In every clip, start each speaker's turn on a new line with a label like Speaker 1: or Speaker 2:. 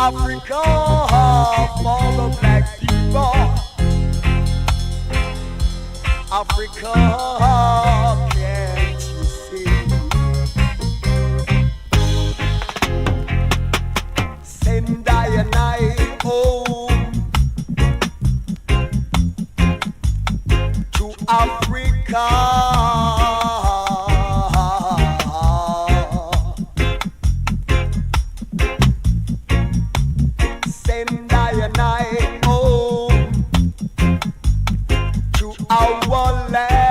Speaker 1: Africa for the black people. Africa, can't you see? Send I and I home to Africa. Send I and I home to our land.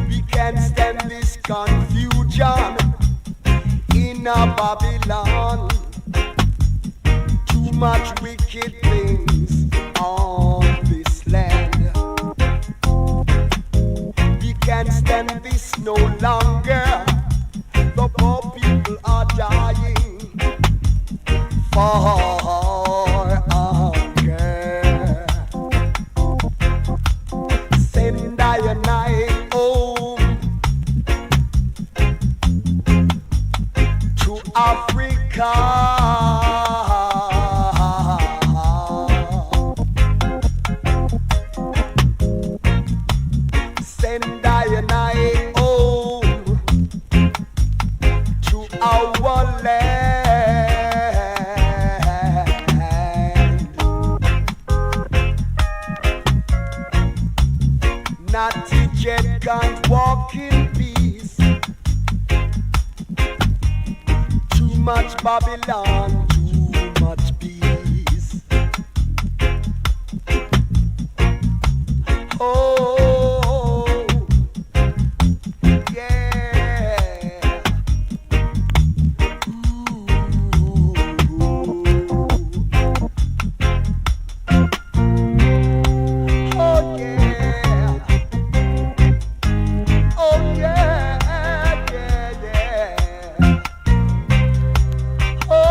Speaker 1: We can't stand this confusion in a Babylon. Too much wicked things on this land. We can't stand this no longer. The poor people are dying for hunger. Send I and I home to Africa. Send I and I home to our land. Natty jet can't walk in peace. Too much Babylon, too much peace. Oh, yeah. Oh, yeah. Oh, yeah, yeah, yeah. Oh,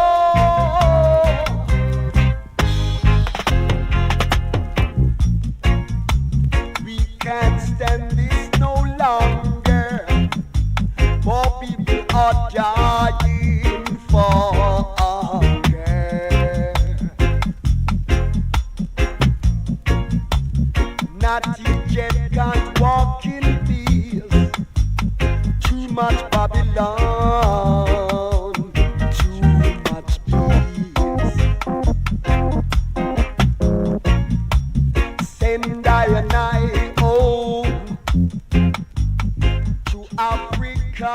Speaker 1: we can't stand this no longer. More people are dying for hunger. Natty jet can't walk in peace. Too much Babylon, too much peace. Send I and I home to Africa.